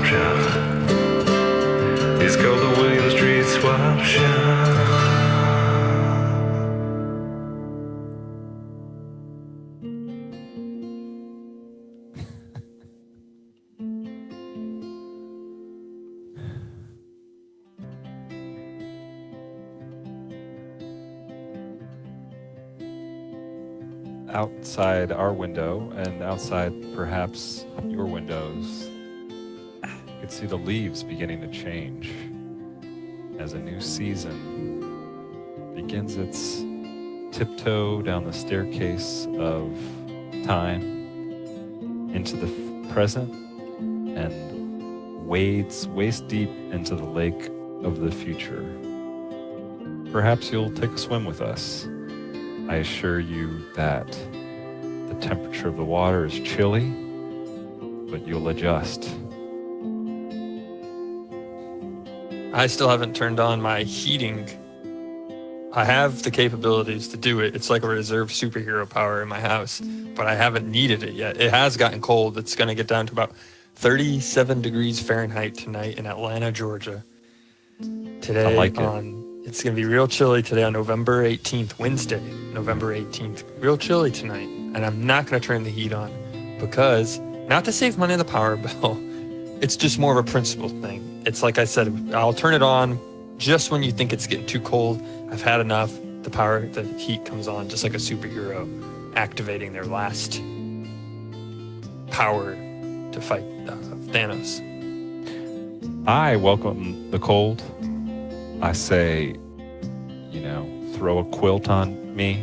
shine. It's called the William Street Swap Shop. Outside our window and outside perhaps your windows, you can see the leaves beginning to change as a new season begins its tiptoe down the staircase of time into the present and wades waist deep into the lake of the future. Perhaps you'll take a swim with us. I assure you that the temperature of the water is chilly, but you'll adjust. I still haven't turned on my heating. I have the capabilities to do it. It's like a reserve superhero power in my house, but I haven't needed it yet. It has gotten cold. It's going to get down to about 37 degrees Fahrenheit tonight in Atlanta, Georgia. Today I like It's going to be real chilly today on November 18th, Wednesday, November 18th. Real chilly tonight. And I'm not going to turn the heat on because, not to save money on the power bill, it's just more of a principle thing. It's like I said, I'll turn it on just when you think it's getting too cold. I've had enough. The heat comes on just like a superhero activating their last power to fight Thanos. I welcome the cold. I say, throw a quilt on me,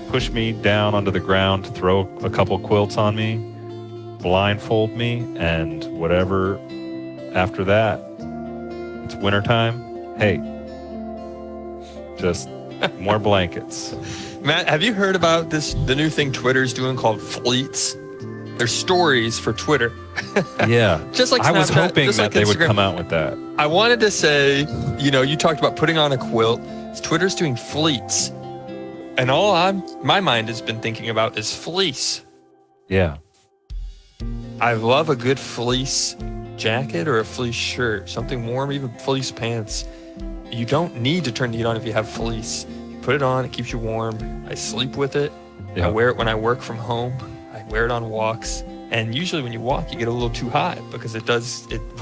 push me down onto the ground, throw a couple quilts on me, blindfold me, and whatever after that, it's wintertime. Hey, just more blankets. Matt, have you heard about the new thing Twitter's doing called fleets? They're stories for Twitter. Yeah. Just like Snapchat, I was hoping that they would Instagram. come out with that. I wanted to say, you talked about putting on a quilt. Twitter's doing fleets. And my mind has been thinking about is fleece. Yeah. I love a good fleece jacket or a fleece shirt, something warm, even fleece pants. You don't need to turn the heat on if you have fleece. You put it on, it keeps you warm. I sleep with it. Yeah. I wear it when I work from home. I wear it on walks. And usually when you walk, you get a little too hot because it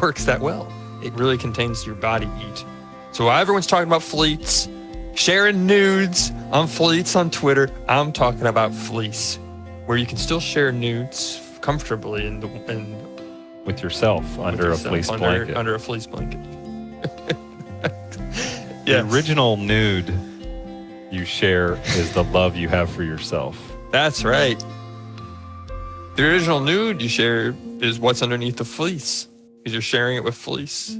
works that well. It really contains your body heat. So while everyone's talking about fleets, sharing nudes on fleets on Twitter, I'm talking about fleece, where you can still share nudes comfortably With yourself under a fleece blanket. Under a fleece blanket. The original nude you share is the love you have for yourself. That's right. The original nude you share is what's underneath the fleece, because you're sharing it with fleece,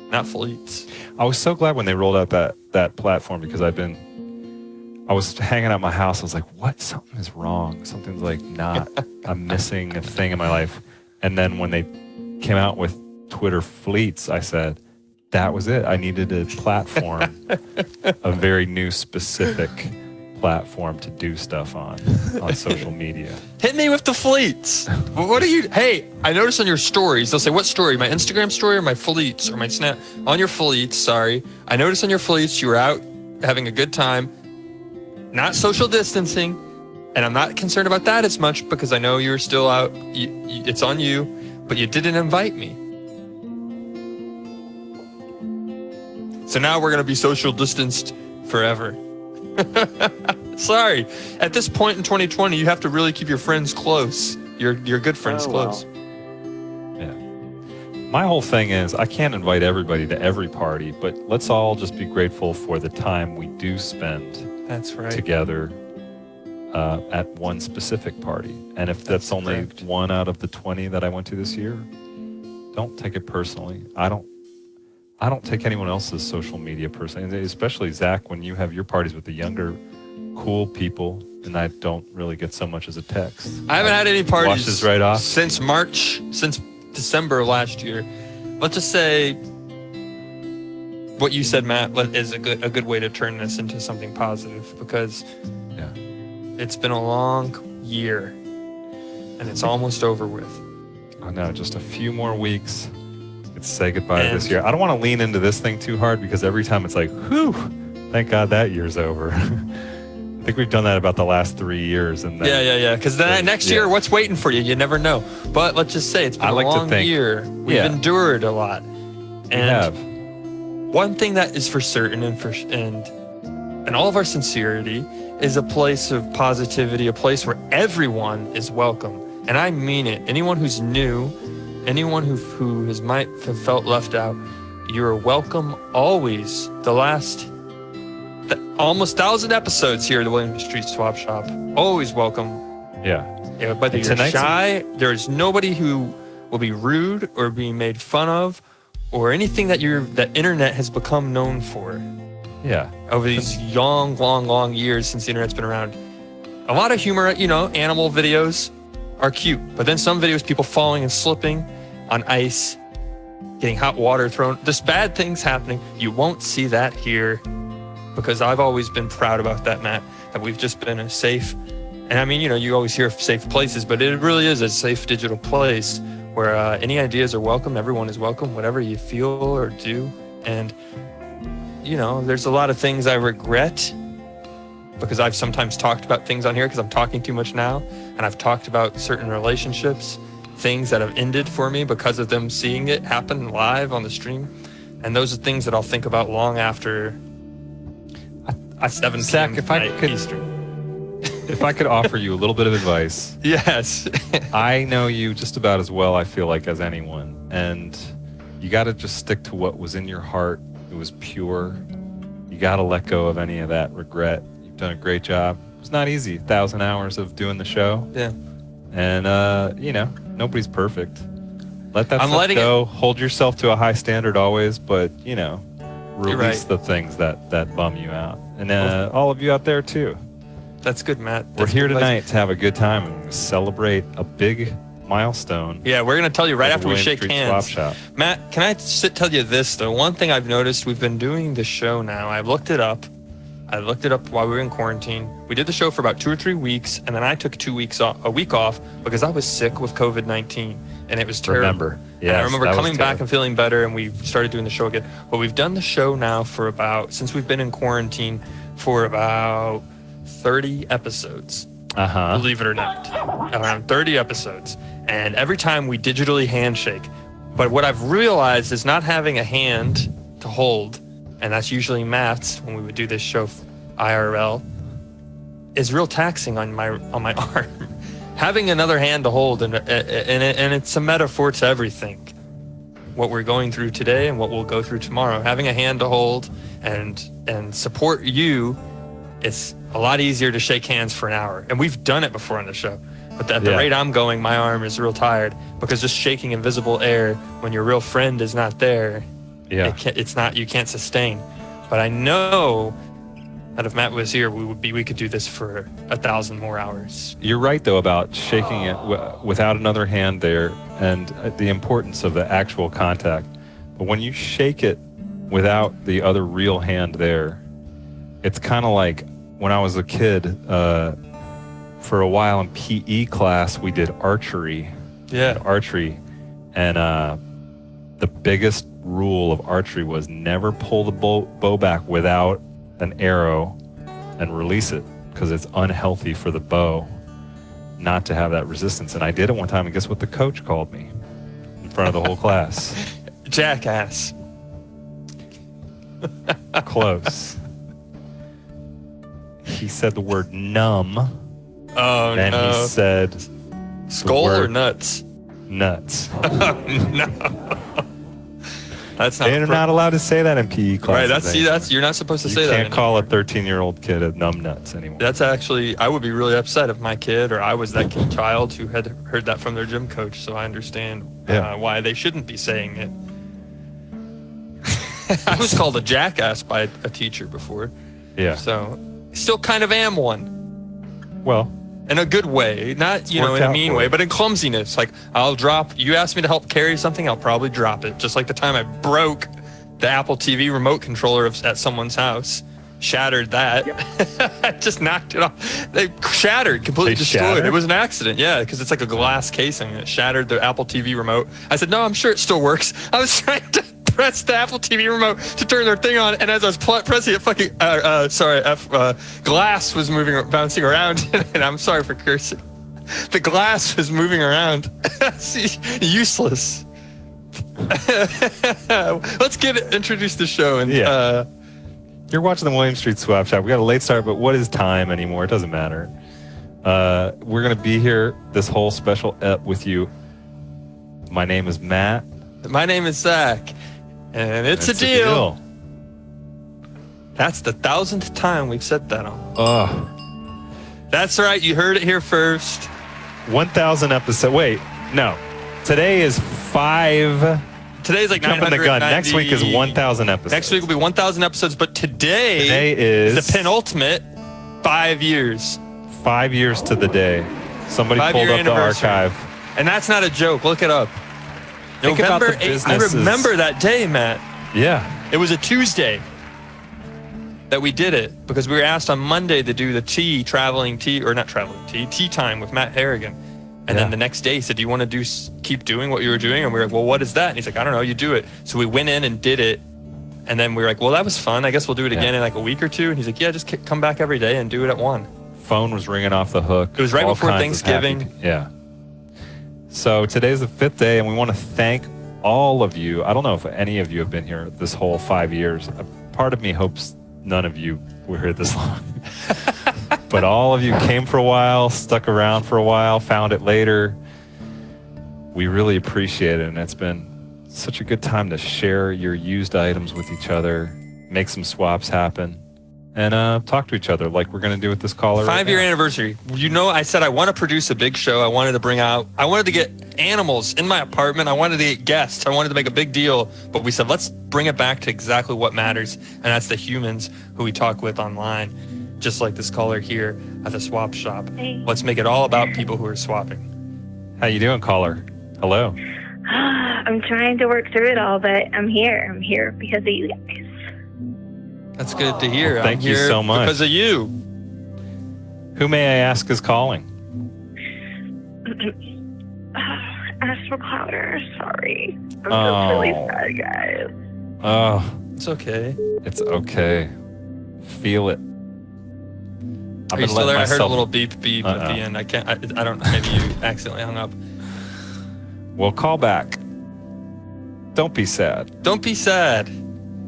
not fleets. I was so glad when they rolled out that platform because I was hanging out at my house. I was like, what? Something is wrong. Something's like I'm missing a thing in my life. And then when they came out with Twitter fleets, I said, that was it. I needed a platform, a very new specific platform to do stuff on social media. Hit me with the fleets. Hey, I noticed on your stories, they'll say, what story? My Instagram story or my fleets or my Snap? On your fleets, sorry. I noticed on your fleets you were out having a good time, not social distancing, and I'm not concerned about that as much because I know you're still out. It's on you, but you didn't invite me. So now we're going to be social distanced forever. Sorry. At this point in 2020, you have to really keep your friends close. Your good friends close. Yeah. My whole thing is I can't invite everybody to every party, but let's all just be grateful for the time we do spend together at one specific party. And if that's only one out of the 20 that I went to this year, don't take it personally. I don't take anyone else's social media personally, especially Zach, when you have your parties with the younger, cool people, and I don't really get so much as a text. I haven't had any parties Washes right off. since December of last year. Let's just say what you said, Matt, is a good way to turn this into something positive because it's been a long year and it's almost over with. Oh no, just a few more weeks. Let's say goodbye to And- this year. I don't want to lean into this thing too hard because every time it's like, whew, thank God that year's over. I think we've done that about the last 3 years. And then, Yeah. Because next year, what's waiting for you? You never know. But let's just say it's been I like a to long think- year. We've yeah. endured a lot. We have. One thing that is for certain and all of our sincerity is a place of positivity, a place where everyone is welcome. And I mean it. Anyone who's new, anyone who might have felt left out, you're welcome always. The last almost 1,000 episodes here at the William Street Swap Shop. Always welcome. Yeah. Whether And you're tonight's- shy, there is nobody who will be rude or being made fun of or anything that internet has become known for Yeah. over these long years since the internet's been around. A lot of humor, animal videos are cute, but then some videos, people falling and slipping on ice, getting hot water thrown, just bad things happening. You won't see that here because I've always been proud about that, Matt, that we've just been a safe, and I mean, you always hear of safe places, but it really is a safe digital place where any ideas are welcome. Everyone is welcome, whatever you feel or do. And, there's a lot of things I regret because I've sometimes talked about things on here because I'm talking too much now. And I've talked about certain relationships, things that have ended for me because of them seeing it happen live on the stream. And those are things that I'll think about long after 7 Zach, p.m. if I tonight could- Eastern. If I could offer you a little bit of advice, Yes. I know you just about as well, I feel like, as anyone. And you got to just stick to what was in your heart. It was pure. You got to let go of any of that regret. You've done a great job. It's not easy. 1,000 hours of doing the show. Yeah. And, nobody's perfect. Let that I'm stuff letting go. Hold yourself to a high standard always, but, You're release right. the things that bum you out. And all of you out there, too. That's good, Matt. We're That's here good advice. tonight to have a good time and celebrate a big milestone. Yeah, we're going to tell you right at the after we William shake Street hands. Swap Shop. Matt, can I tell you this, though? One thing I've noticed, we've been doing the show now. I've looked it up. I looked it up while we were in quarantine. We did the show for about 2 or 3 weeks, and then I took a week off because I was sick with COVID-19, and it was terrible. Remember. And I Yes, remember that was coming back terrible. and feeling better, and we started doing the show again. But we've done the show now for since we've been in quarantine, for about 30 episodes. Uh-huh. Believe it or not, around 30 episodes. And every time we digitally handshake. But what I've realized is not having a hand to hold, and that's usually Matt's when we would do this show IRL, is real taxing on my arm. Having another hand to hold, and it's a metaphor to everything. What we're going through today and what we'll go through tomorrow. Having a hand to hold and support you, it's a lot easier to shake hands for an hour. And we've done it before on the show. But at the Yeah. rate I'm going, my arm is real tired because just shaking invisible air when your real friend is not there, Yeah. you can't sustain. But I know that if Matt was here, we could do this for 1,000 more hours. You're right, though, about shaking it without another hand there and the importance of the actual contact. But when you shake it without the other real hand there, it's kind of like when I was a kid, for a while in PE class, we did archery. Yeah. Archery. And the biggest rule of archery was never pull the bow back without an arrow and release it, because it's unhealthy for the bow not to have that resistance. And I did it one time, and guess what the coach called me in front of the whole class? Jackass. Close. He said the word numb, Oh, and no. he said Skull or word- nuts? nuts. No. That's not They're not allowed to say that in PE class. Right, you're not supposed to say You that. can't call a 13-year-old kid a numb nuts anymore. That's actually, I would be really upset if my kid or I was that child who had heard that from their gym coach. So I understand why they shouldn't be saying it. I was called a jackass by a teacher before. Yeah. So still kind of am one Well, in a good way, not, in worked a out mean for way, you. but in clumsiness. Like you asked me to help carry something, I'll probably drop it. Just like the time I broke the Apple TV remote controller at someone's house. shattered that. Just knocked it off. They shattered, completely destroyed. shattered? It was an accident, yeah, because it's like a glass casing. It shattered the Apple TV remote. I said, no, I'm sure it still works. I was trying to press the Apple TV remote to turn their thing on, and as I was pressing it, fucking glass was bouncing around, and I'm sorry for cursing. The glass was moving around. Useless. Let's introduce the show. And you're watching the William Street Swap Shop. We got a late start, but what is time anymore? It doesn't matter. We're going to be here this whole special ep with you. My name is Matt. My name is Zach. And it's a deal. That's the 1,000th time we've said that on. That's right. You heard it here first. 1,000 episodes. Wait, no. Today is 5. Today's like jumping the gun. Next week is 1,000 episodes. Next week will be 1,000 episodes, but today is the penultimate 5 years. 5 years to the day. Somebody pulled up the archive. And that's not a joke. Look it up. Think November about the 8th. I remember that day, Matt. Yeah. It was a Tuesday that we did it because we were asked on Monday to do the tea time with Matt Harrigan. And then the next day he said, do you want to keep doing what you were doing? And we were like, well, what is that? And he's like, I don't know, you do it. So we went in and did it. And then we were like, well, that was fun. I guess we'll do it again in like a week or two. And he's like, yeah, just come back every day and do it at 1. Phone was ringing off the hook. It was right before Thanksgiving. Yeah. So today's the 5th day, and we want to thank all of you. I don't know if any of you have been here this whole 5 years. Part of me hopes none of you were here this long. But all of you came for a while, stuck around for a while, found it later. We really appreciate it, and it's been such a good time to share your used items with each other, make some swaps happen, and talk to each other like we're going to do with this caller. 5-year anniversary. You know, I said I want to produce a big show. I wanted to get animals in my apartment. I wanted to get guests. I wanted to make a big deal. But we said, let's bring it back to exactly what matters. And that's the humans who we talk with online, just like this caller here at the swap shop. Hey. Let's make it all about people who are swapping. How you doing, caller? Hello. I'm trying to work through it all, but I'm here. I'm here because of you guys. That's good to hear. Well, thank you so much. Because of you. Who may I ask is calling? Ask for Clouder. Sorry. I'm just really sad, guys. Oh. It's okay. It's okay. Feel it. Are you still there? I heard a little beep beep at the end. I don't know. Maybe you accidentally hung up. Well, call back. Don't be sad. Don't be sad.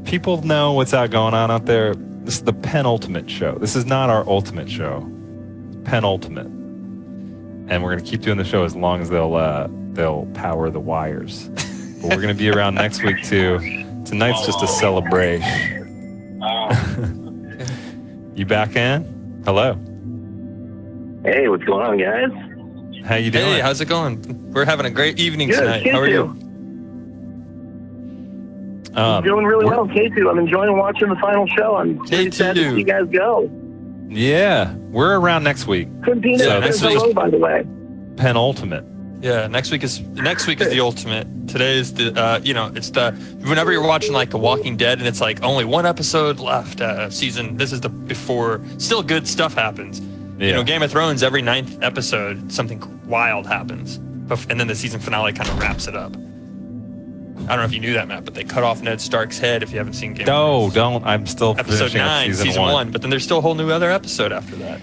People know what's going on out there. This is the penultimate show. This is not our ultimate show. It's penultimate. And we're going to keep doing the show as long as they'll power the wires. But we're going to be around next week too. Tonight's just a celebration. You back in? Hello. Hey, what's going on, guys? How you doing? Hey, how's it going? We're having a great evening Good, tonight. How are you? Doing really well, K2. I'm enjoying watching the final show. I'm really sad to see you guys go. Yeah, we're around next week. Couldn't be next week. hello, by the way. Penultimate. Yeah, next week is the ultimate. Today is the it's the whenever you're watching like The Walking Dead and it's like only one episode left season. This is the before. Still good stuff happens. Yeah. You know, Game of Thrones, every 9th episode something wild happens, and then the season finale kind of wraps it up. I don't know if you knew that, Matt, but they cut off Ned Stark's head if you haven't seen Game of Thrones. No, don't. I'm still episode finishing 9, season 1, but then there's still a whole new other episode after that.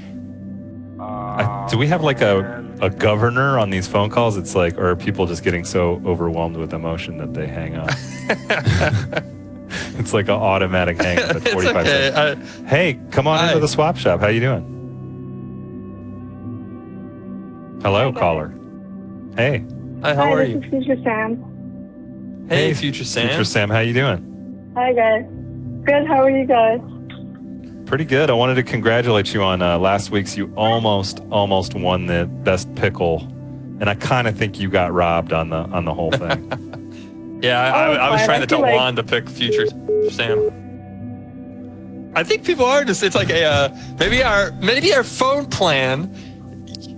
Do we have like a governor on these phone calls? It's like, or are people just getting so overwhelmed with emotion that they hang up? It's like an automatic hang up at 45 seconds. Hey, come on into the swap shop. How you doing? Hello, caller. Hey. Hi, how are you? This is Future Sam. Hey, Future Sam. Future Sam, how you doing? Hi, guys. Good. How are you guys? Pretty good. I wanted to congratulate you on last week's. You almost won the best pickle, and I kind of think you got robbed on the whole thing. Yeah, I was trying to tell Juan to pick Future Sam. I think people are just. It's like maybe our phone plan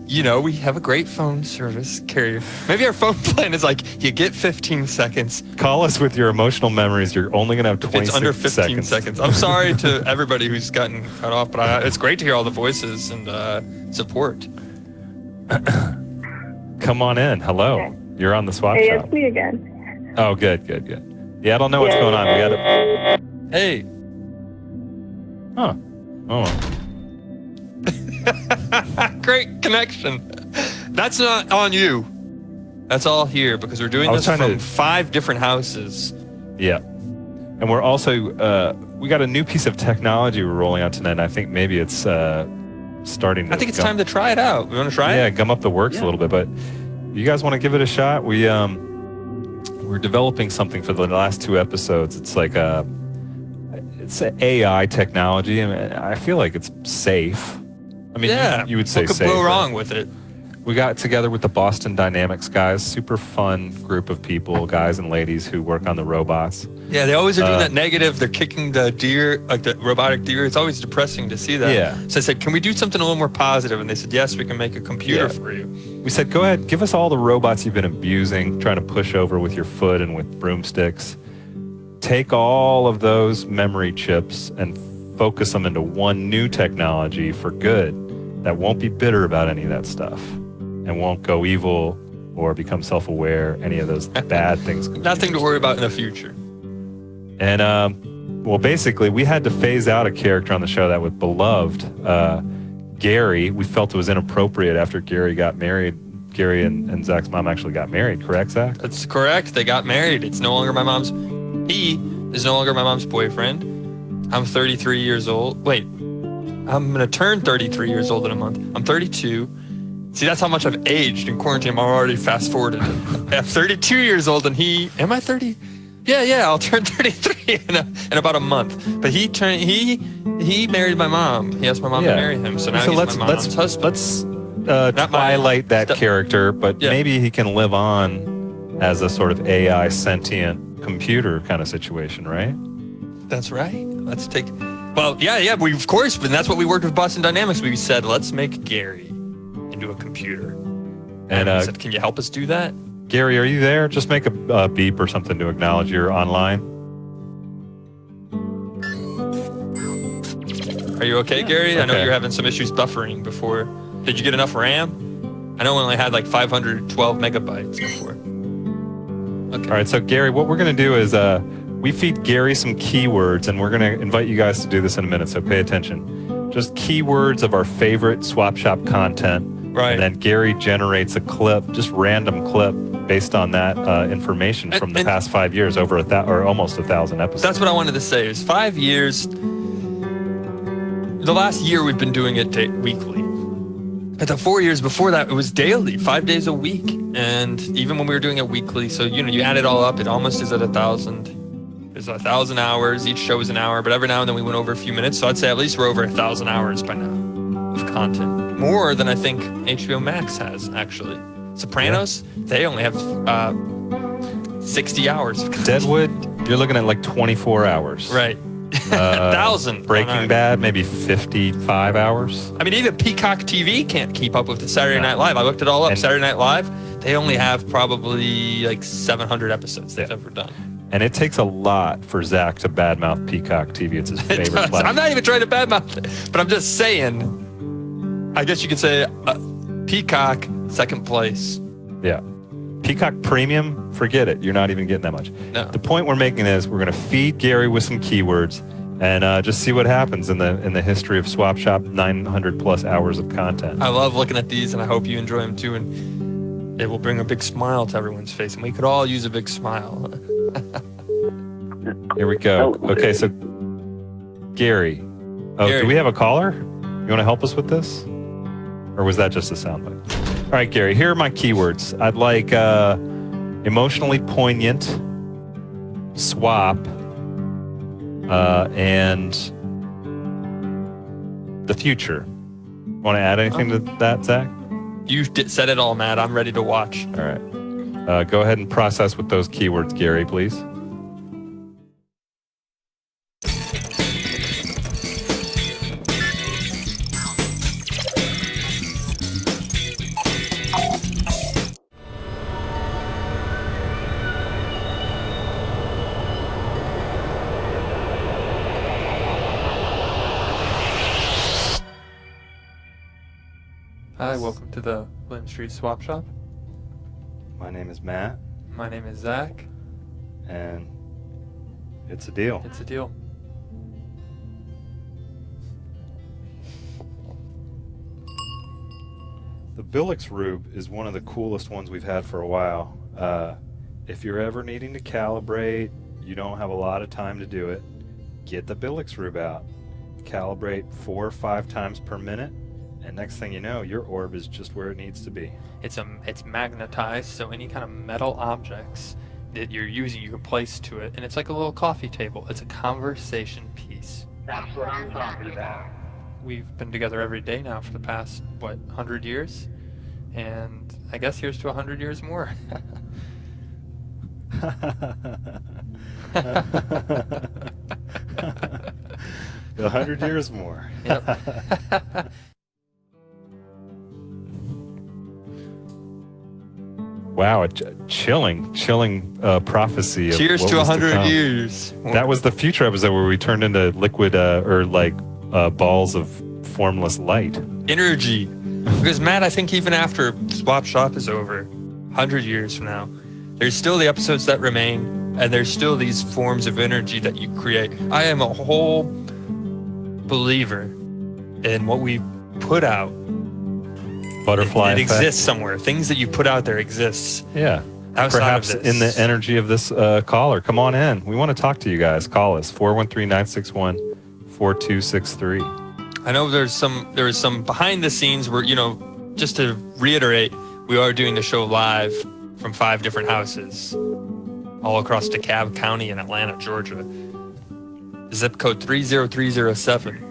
we have a great phone service carrier. Maybe our phone plan is like, you get 15 seconds. Call us with your emotional memories. You're only going to have 26 It's under 15 seconds. I'm sorry to everybody who's gotten cut off, but it's great to hear all the voices and support. Come on in. Hello. Okay. You're on the swap Hey, shop. it's me again. Oh, good. Yeah, I don't know what's going on. We got to... Hey. Huh. Oh. Great connection. That's not on you. That's all here because we're doing this from 5 different houses. Yeah. And we're also, we got a new piece of technology we're rolling out tonight. And I think maybe it's starting to... I think it's time to try it out. We want to try it? Yeah, gum up the works a little bit. But you guys want to give it a shot? We're developing something for the last 2 episodes. It's like it's an AI technology, and I feel like it's safe. I mean, you would say what could safe. go wrong with it? We got together with the Boston Dynamics guys, super fun group of people, guys and ladies who work on the robots. Yeah, they always are doing that negative. They're kicking the deer, like the robotic deer. It's always depressing to see that. Yeah. So I said, can we do something a little more positive? And they said, yes, we can make a computer for you. We said, go ahead, give us all the robots you've been abusing, trying to push over with your foot and with broomsticks. Take all of those memory chips and focus them into one new technology for good that won't be bitter about any of that stuff and won't go evil or become self-aware, any of those bad things. Nothing to worry about in the future. And, well, basically, we had to phase out a character on the show that was beloved. G.A.R.E, we felt it was inappropriate after G.A.R.E got married. G.A.R.E and Zach's mom actually got married, correct, Zach? That's correct. They got married. It's no longer he is no longer my mom's boyfriend. I'm 33 years old. Wait, I'm going to turn 33 years old in a month. I'm 32. See, that's how much I've aged in quarantine. I'm already fast forwarded. I'm 32 years old, and am I 30? Yeah, I'll turn 33 in about a month. But he married my mom. He asked my mom to marry him, so now he's my mom's husband. Let's twilight that character, but maybe he can live on as a sort of AI sentient computer kind of situation, right? That's right. Let's take... Well, yeah, we of course, but that's what we worked with Boston Dynamics. We said, let's make G.A.R.E into a computer. And we said, can you help us do that? G.A.R.E, are you there? Just make a beep or something to acknowledge you're online. Are you okay, G.A.R.E? Okay. I know you're having some issues buffering before. Did you get enough RAM? I know we only had like 512 megabytes before. Okay. All right, so G.A.R.E, what we're going to do is we feed G.A.R.E some keywords, and we're going to invite you guys to do this in a minute, so pay attention. Just keywords of our favorite Swap Shop content. Right. And then G.A.R.E generates a clip, just random clip, based on that information from the past 5 years, over almost 1,000 episodes. That's what I wanted to say. Is 5 years. The last year we've been doing it weekly. But the 4 years before that, it was daily, 5 days a week. And even when we were doing it weekly, so you add it all up, it almost is at 1,000. It's 1,000 hours. Each show is an hour, but every now and then we went over a few minutes. So I'd say at least we're over 1,000 hours by now of content. More than I think HBO Max has, actually. Sopranos, they only have 60 hours of content. Deadwood, you're looking at like 24 hours. Right. 1,000. Breaking Bad, maybe 55 hours. I mean, even Peacock TV can't keep up with the Saturday Night Live. I looked it all up. Saturday Night Live, they only have probably like 700 episodes they've ever done. And it takes a lot for Zach to badmouth Peacock TV. It's his favorite platform. I'm not even trying to badmouth it, but I'm just saying, I guess you could say Peacock, second place. Yeah. Peacock Premium, forget it. You're not even getting that much. No. The point we're making is we're going to feed G.A.R.E with some keywords and just see what happens in the history of Swap Shop, 900 plus hours of content. I love looking at these, and I hope you enjoy them too. And it will bring a big smile to everyone's face, and we could all use a big smile. Here we go. Okay, so G.A.R.E. Oh, G.A.R.E. do we have a caller? You want to help us with this? Or was that just a soundbite? All right, G.A.R.E, here are my keywords. I'd like emotionally poignant, swap, and the future. Want to add anything to that, Zach? You said it all, Matt. I'm ready to watch. All right. Go ahead and process with those keywords, G.A.R.E, please. Hi, welcome to the William Street Swap Shop. My name is Matt, My name is Zach. and it's a deal. It's a deal. The Billix Rube is one of the coolest ones we've had for a while. If you're ever needing to calibrate, you don't have a lot of time to do it, get the Billix Rube out. Calibrate 4 or 5 times per minute, and next thing you know, your orb is just where it needs to be. It's magnetized, so any kind of metal objects that you're using, you can place to it, and it's like a little coffee table. It's a conversation piece. That's what I'm talking about. We've been together every day now for the past, 100 years? And I guess here's to 100 years more. 100 years more. Yep. Wow, a chilling prophecy. Of Cheers what to was 100 come. years. That was the future episode where we turned into liquid balls of formless light. Energy. Because Matt, I think even after Swap Shop is over, 100 years from now, there's still the episodes that remain, and there's still these forms of energy that you create. I am a whole believer in what we put out. Butterfly It effect. exists somewhere. Things that you put out there exists. Yeah. Outside Perhaps of this. in the energy of this caller. Come on in. We want to talk to you guys. Call us 413-961-4263. I know there was some behind the scenes where, just to reiterate, we are doing the show live from 5 different houses all across DeKalb County in Atlanta, Georgia. Zip code 30307.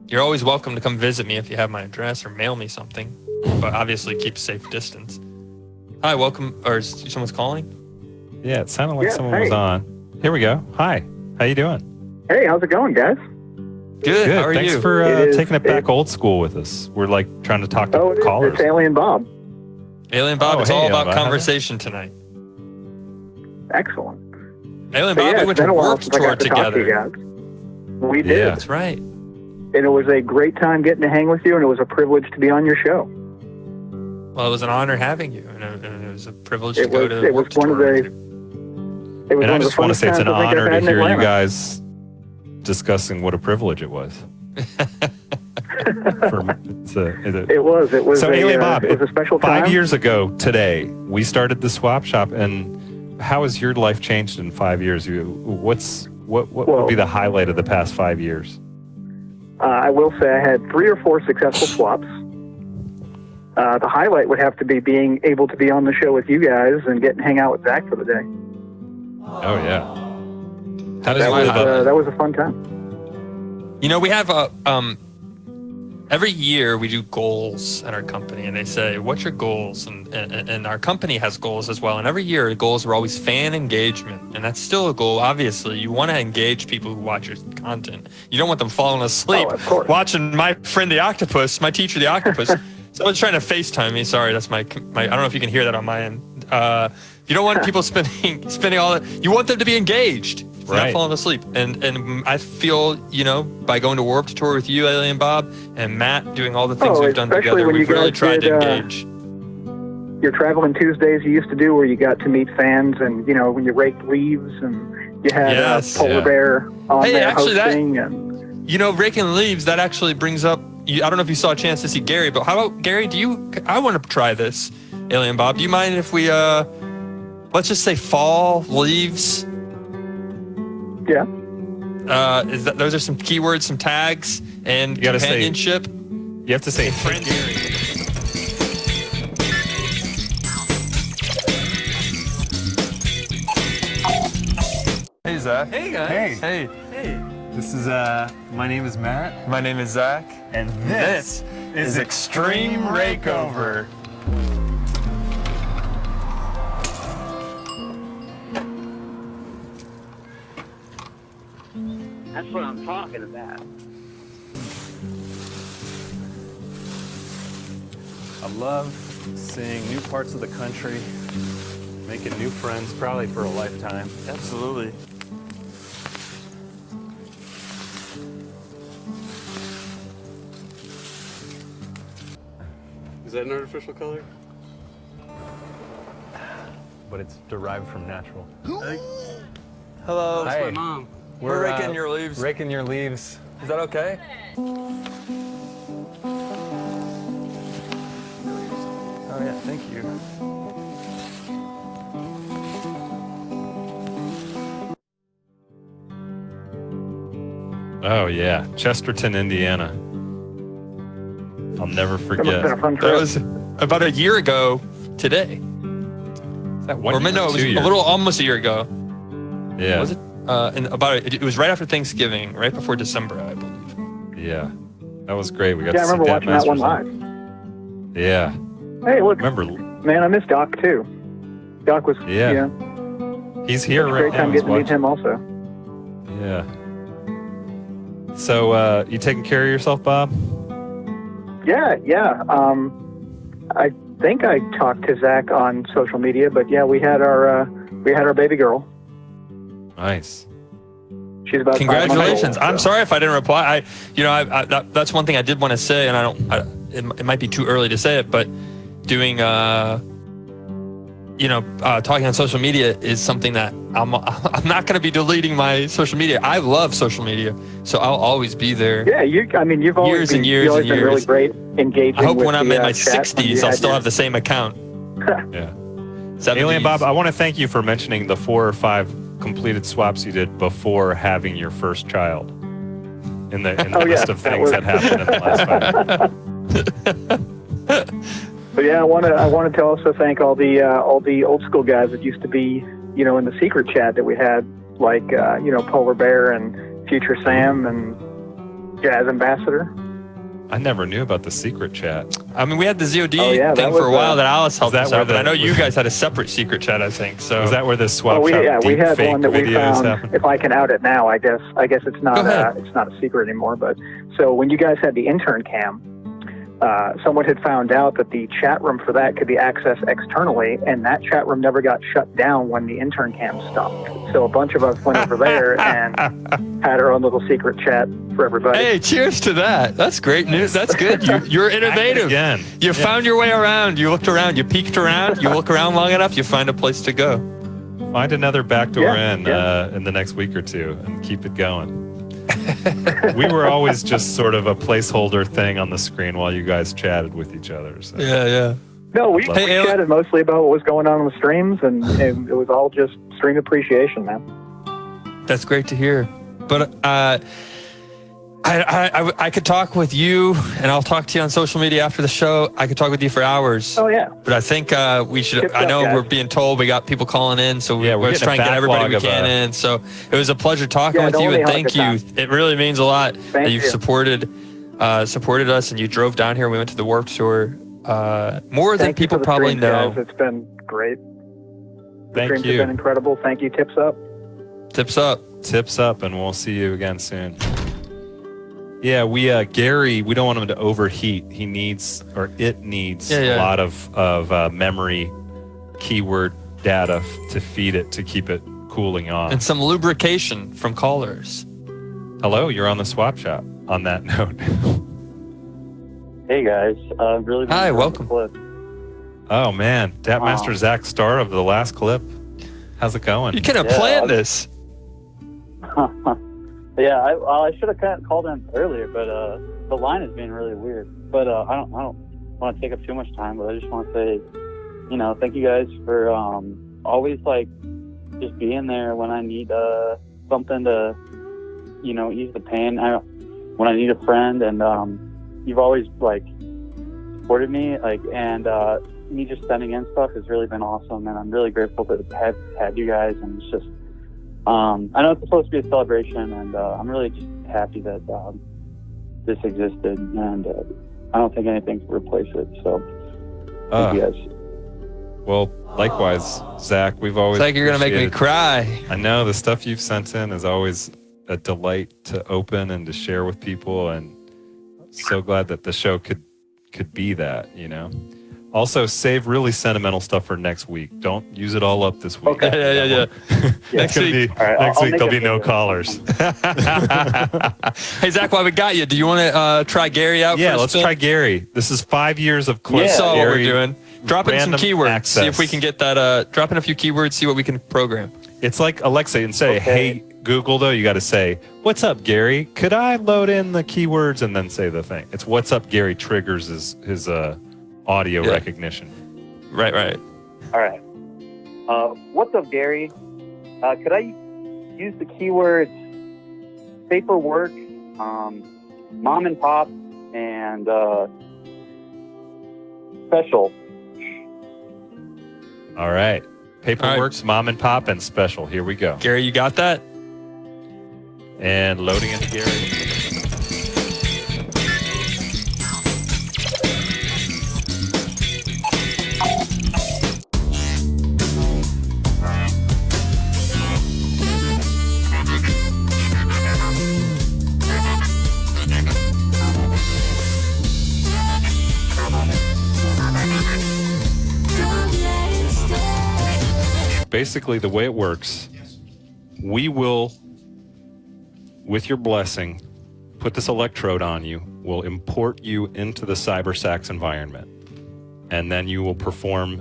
You're always welcome to come visit me if you have my address or mail me something, but obviously keep a safe distance. Hi, welcome. Or is someone's calling? Yeah, it sounded like Yeah, someone hey. was on. Here we go. Hi. How you doing? Hey, how's it going, guys? Good. How are Thanks you? for It taking it is- back old school with us. We're like trying to talk to callers. It's Alien Bob. Alien Bob, Oh, it's hey, all Alien about Bob. conversation tonight. Excellent. Alien So, Bob, yeah, we it's went been to a while Warped since I Tour got to talk to you together. guys. We did. Yeah. That's right. And it was a great time getting to hang with you, and it was a privilege to be on your show. Well, it was an honor having you, and it was a privilege to It go was- to it was Warped one of Tour the- with you. It was And one I of the just want to funnest say it's an times I think honor I've to had in hear you Atlanta. guys discussing what a privilege it was. For me, It was. So, Alien Bob, it was a special time. 5 years ago today, we started the swap shop, and how has your life changed in 5 years? What would be the highlight of the past 5 years? I will say I had 3 or 4 successful swaps. The highlight would have to be being able to be on the show with you guys and get and hang out with Zach for the day. Oh yeah. How does That it was live up? that was a fun time. We have every year we do goals at our company, and they say, "What's your goals?" And our company has goals as well. And every year, the goals are always fan engagement, and that's still a goal. Obviously, you want to engage people who watch your content. You don't want them falling asleep Oh, of course. watching my friend the octopus, my teacher the octopus. Someone's trying to FaceTime me. Sorry, that's my. I don't know if you can hear that on my end. You don't want people spending all that. You want them to be engaged. Not Right. falling asleep. And I feel, by going to Warped Tour with you, Alien Bob, and Matt doing all the things we've done especially together, when we've you really guys tried to did, engage. Your Traveling Tuesdays you used to do where you got to meet fans and, when you raked leaves and you had Yes. Polar Yeah. Bear on Hey, there actually, hosting. And Raking leaves, that actually brings up, I don't know if you saw a chance to see Gary, but how about, Gary, I want to try this, Alien Bob. Do you mind if we, let's just say fall leaves? yeah. Those are some keywords, some tags, and You gotta say- companionship. You have to say, "Hey, Gary." Hey, Zach. Hey, guys. Hey. This is my name is Matt, My name is Zach. and this is Extreme Rakeover. That's what I'm talking about. I love seeing new parts of the country, making new friends, probably for a lifetime. Absolutely. Is that an artificial color? But it's derived from natural. Hello. That's my mom. We're raking your leaves. Raking your leaves. Is that okay? Oh yeah, thank you. Oh yeah, Chesterton, Indiana. I'll never It's been forget. a fun That trip. was about a year ago today. Is that 1 Or year no, or it was 2 years? a little almost a year ago. Yeah. Was it? It was right after Thanksgiving, right before December, I believe. Yeah. That was great. We got Yeah, I to see remember watching that one Masters. live. Yeah. Hey, look, Remember? man, I miss Doc too. Doc was, Yeah. you know, He's here it's a right great now. time He's getting to meet watching. him also. Yeah. So, you taking care of yourself, Bob? Yeah. I think I talked to Zach on social media, but yeah, we had our baby girl. Nice. She's about 5 months Congratulations! old, I'm so. sorry if I didn't reply. That's one thing I did want to say, and it might be too early to say it, but doing talking on social media is something that I'm not going to be deleting my social media. I love social media, so I'll always be there. Yeah, you've always been, Years you've always and been really years. great engaging. I hope with when I'm the, in my chat when you 60s, I'll had still your- have the same account. Yeah. 70s. Alien Bob, I want to thank you for mentioning the 4 or 5 completed swaps you did before having your first child in the Oh, yeah, list of that things was- that happened in the last 5. But yeah, I wanted to also thank all the old school guys that used to be, you know, in the secret chat that we had, like Polar Bear and Future Sam and Jazz Ambassador. I never knew about the secret chat. I mean, we had the ZOD Oh, yeah, thing that for a was, while that Alice helped that us where out, but the- I know you guys had a separate secret chat, I think. So Was that where the swap we shop we deep had fake one that we videos found. happened? If I can out it now, I guess it's not Go ahead. it's not a secret anymore. But so when you guys had the intern cam, someone had found out that the chat room for that could be accessed externally, and that chat room never got shut down when the intern cam stopped. So a bunch of us went over there and had our own little secret chat for everybody. hey, cheers to that. That's great news. That's good. You're innovative. Again. You found your way around. You looked around. You peeked around. You look around long enough, you find a place to go. Find another backdoor Yeah, in the next week or two and keep it going. We were always just sort of a placeholder thing on the screen while you guys chatted with each other. So. Yeah. No, we Hey, chatted mostly about what was going on the streams, and it was all just stream appreciation, man. That's great to hear. But I could talk with you, and I'll talk to you on social media after the show. I could talk with you for hours. Oh yeah. But I think we should. Tips I up, know guys. we're being told we got people calling in, so Yeah, we're we're getting a trying to get everybody we backlog of, can in. So it was a pleasure talking Yeah, with don't you, let and me thank hug you. the It really means a lot that Thank you've you. supported us, and you drove down here. We went to the Warped Tour. More than Thank you people for the probably streams, know. guys. It's been great. The Thank streams you. have been incredible. Thank you. Tips up. Tips up. Tips up, and we'll see you again soon. Yeah, G.A.R.E, we don't want him to overheat. It needs a lot of memory keyword data to feed it to keep it cooling off. And some lubrication from callers. Hello, you're on the swap shop. On that note. Hey guys, really. Hi, welcome. Oh man, Master Zach Star of the last clip. How's it going? You could have Yeah, planned this. Yeah, I should have called in earlier, but the line is being really weird. But I don't want to take up too much time. But I just want to say, thank you guys for always just being there when I need something to, ease the pain. When I need a friend, and you've always supported me, and me just sending in stuff has really been awesome, and I'm really grateful to have had you guys, and it's just. I know it's supposed to be a celebration, and I'm really just happy that this existed, and I don't think anything can replace it. So, thank you guys. Well, likewise, Zach. We've always. It's like you're gonna make me appreciated- cry. I know the stuff you've sent in is always a delight to open and to share with people, and so glad that the show could be that. Also, save really sentimental stuff for next week. Don't use it all up this week. Yeah. Next week, All right, next I'll week make there'll a be no video. callers. Hey, Zach, while we got you, do you want to try Gary out? Yeah, for a let's spin? try Gary. This is 5 years of You clips. saw what we're Gary, doing. Drop in some random keywords. access. See if we can get that. Drop in a few keywords. See what we can program. It's like Alexa and say, Okay. hey, Google, though, you got to say, what's up, Gary? Could I load in the keywords and then say the thing? It's what's up, Gary triggers his audio recognition. Right. All right. What's up, Gary? Could I use the keywords paperwork, mom and pop, and special? All right. Paperwork's All right. mom and pop and special. Here we go. Gary, you got that? And loading into Gary. Basically, the way it works, we will, with your blessing, put this electrode on you. We'll import you into the CyberSax environment. And then you will perform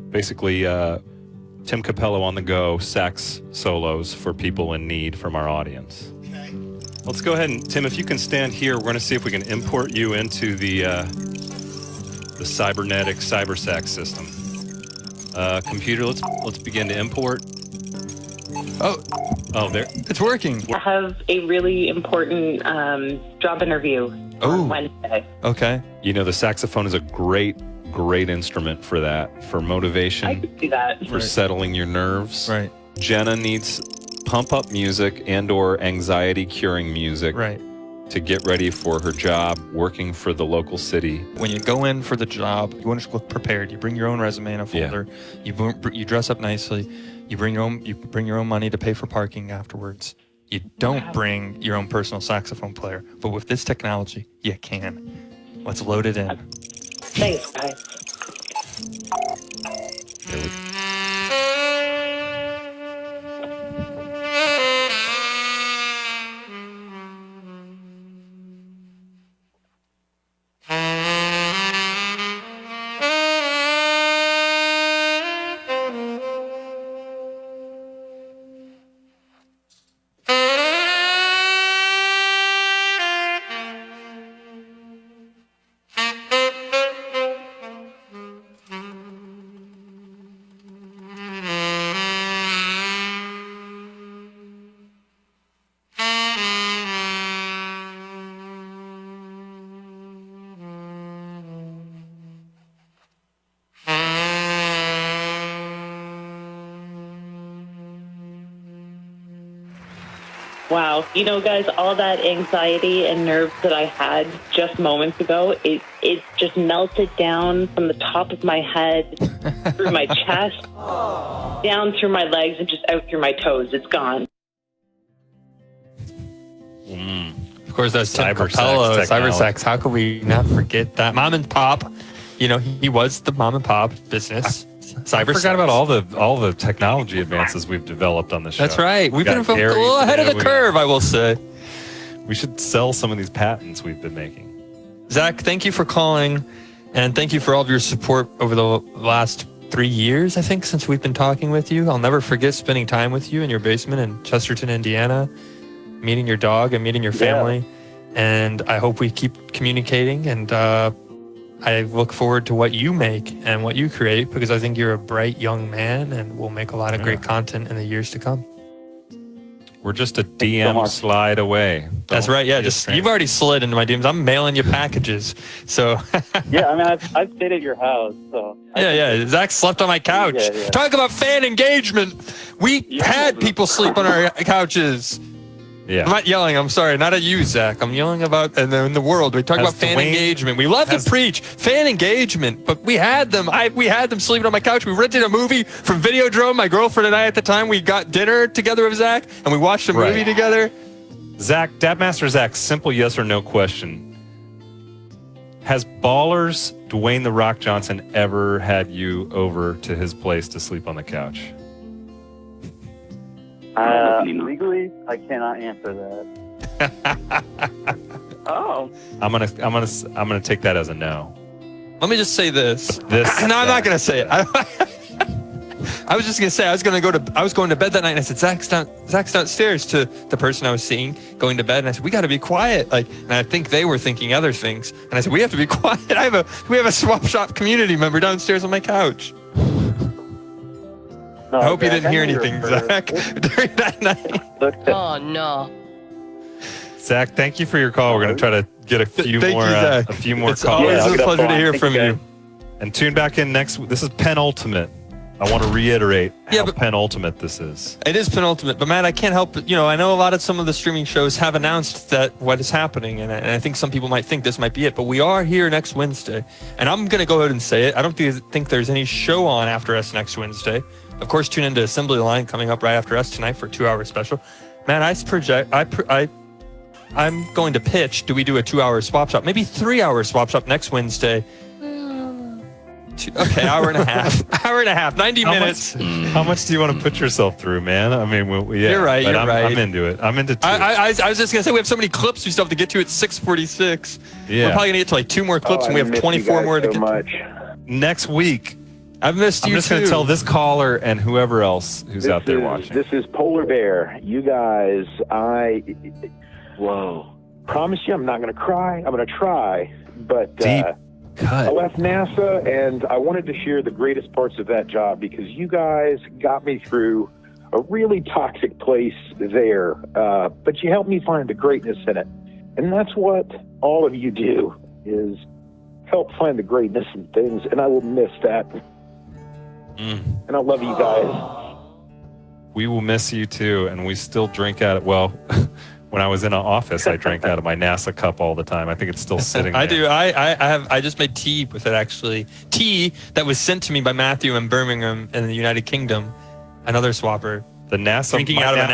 basically Tim Capello on the go sax solos for people in need from our audience. Okay. Let's go ahead and, Tim, if you can stand here, we're going to see if we can import you into the cybernetic CyberSax system. Computer, let's begin to import. Oh, there. It's working. I have a really important job interview on Wednesday. Okay. You know, the saxophone is a great instrument for that, for motivation, I could do that. for settling your nerves. Right. Jenna needs pump-up music and/or anxiety-curing music to get ready for her job working for the local city. When you go in for the job, you want to look prepared. You bring your own resume in a folder. You dress up nicely. You bring your own money to pay for parking afterwards. You don't bring your own personal saxophone player, but with this technology, you can. Let's load it in. Thanks, guys. Wow. You know, guys, all that anxiety and nerves that I had just moments ago, it just melted down from the top of my head, through my chest, down through my legs, and just out through my toes. It's gone. Of course, that's Tim CyberSax Capello, technology. CyberSax. How could we not forget that? Mom and Pop, you know, he was the mom and pop business. I forgot about all the technology advances we've developed on the show. That's right. We've been a got Gary little ahead of the today. curve, I will say. We should sell some of these patents we've been making. Zach, thank you for calling, and thank you for all of your support over the last 3 years, I think, since we've been talking with you. I'll never forget spending time with you in your basement in Chesterton, Indiana, meeting your dog and meeting your family. And I hope we keep communicating, and I look forward to what you make and what you create, because I think you're a bright young man and will make a lot of great content in the years to come. We're just a DM slide away. That's right. Yeah, you've already slid into my DMs. I'm mailing you packages. So Yeah, I mean, I've stayed at your house, so. yeah. Zach slept on my couch. Yeah. Talk about fan engagement. We had people sleep on our couches. Yeah. I'm not yelling. I'm sorry. Not at you, Zach. I'm yelling about in the world. We talk about fan engagement. We love to preach fan engagement, but we had them. We had them sleeping on my couch. We rented a movie from Videodrome. My girlfriend and I at the time, we got dinner together with Zach, and we watched a movie together. Zach, Dabmaster Zach, simple yes or no question. Has Ballers Dwayne The Rock Johnson ever had you over to his place to sleep on the couch? Legally, I cannot answer that. Oh. I'm gonna take that as a no. Let me just say this. No, I'm not gonna say it. I was just gonna say I was going to bed that night, and I said Zach's downstairs to the person I was seeing going to bed, and I said we got to be quiet. And I think they were thinking other things, and I said we have to be quiet. We have a swap shop community member downstairs on my couch. No, I hope you Zach, didn't hear I know anything, you're Zach, during that night. Oh no. Zach, thank you for your call. We're gonna try to get a few Thank more you, Zach. A few more It's calls. always I'll a get pleasure up to on. hear Thank from you, you. guys. And tune back in next. This is penultimate. I want to reiterate Yeah, how but- penultimate this is. It is penultimate, but Matt, I can't help but, I know a lot of some of the streaming shows have announced that what is happening, and I think some people might think this might be it, but we are here next Wednesday, and I'm going to go ahead and say it. I don't think there's any show on after us next Wednesday. Of course, tune into Assembly Line coming up right after us tonight for a 2-hour special. Matt, I'm going to pitch, do we do a 2-hour swap shop? Maybe 3-hour swap shop next Wednesday. Okay, hour and a half, 90 minutes. How much do you want to put yourself through, man? I mean, yeah, You're right, but you're right. I'm into it. I'm into two. I was just going to say, we have so many clips we still have to get to at 6:46. Yeah. We're probably going to get to like 2 more clips, and we have 24 more to get. Next week, I've missed I'm you just too. going to tell this caller and whoever else who's out there watching. This is Polar Bear. You guys, promise you I'm not going to cry. I'm going to try. But Deep I cut. left NASA, and I wanted to share the greatest parts of that job because you guys got me through a really toxic place there. But you helped me find the greatness in it. And that's what all of you do, is help find the greatness in things. And I will miss that. And I love you guys. We will miss you too, and we still drink out of, well, when I was in an office, I drank out of my NASA cup all the time. I think it's still sitting there. I do. I just made tea with it, actually. Tea that was sent to me by Matthew in Birmingham in the United Kingdom. Another swapper. The NASA Drinking out of a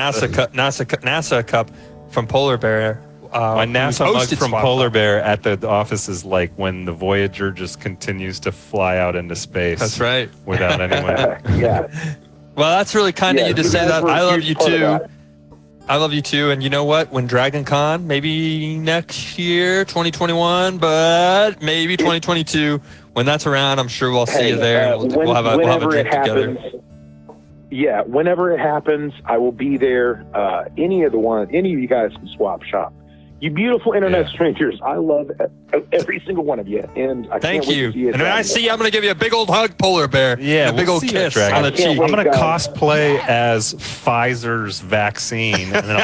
NASA cup from Polar Bear. My NASA mug hosted from Swap Polar Shop. Bear at the office is like when the Voyager just continues to fly out into space. That's right. Without anyone. Yeah. Well, that's really kind of you to you say guys that. were a I love huge you part of too. that. I love you too. And you know what? When Dragon Con, maybe next year, 2021, but maybe 2022, when that's around, I'm sure we'll see you there. And we'll have a drink together. Yeah, whenever it happens, I will be there. Any of you guys can swap shop. You beautiful internet strangers, I love every single one of you, and I Thank can't wait you. to see you. And when I see you, I'm going to give you a big old hug, Polar Bear. Yeah, a big we'll old see you, kiss Dragon. on the cheek. wait, I'm going to guys. cosplay as Pfizer's vaccine, and then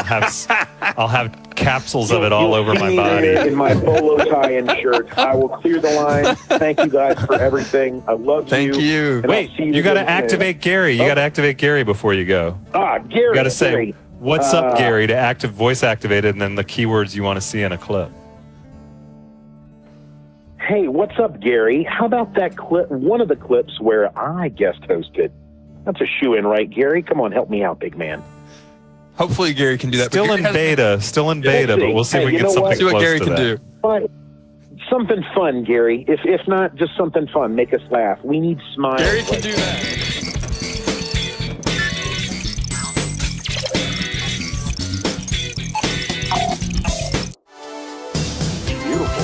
I'll have capsules of it all over my body. In my bolo tie and shirt, I will clear the line. Thank you guys for everything. I love you. Thank you. And I'll Wait, see you got to again soon. activate Gary. You got to activate Gary before you go. Gary. You got to say, Gary. "What's up, Gary?" to voice activated, and then the keywords you want to see in a clip. Hey, what's up, Gary? How about that clip? One of the clips where I guest hosted. That's a shoe-in, right, Gary? Come on, help me out, big man. Hopefully Gary can do that. but Still Gary in has- beta, but we'll see if we Hey, can get you know something what? See what close Gary to can that. do. But something fun, Gary. If not, just something fun. Make us laugh. We need smiles. Gary can do that. Beautiful.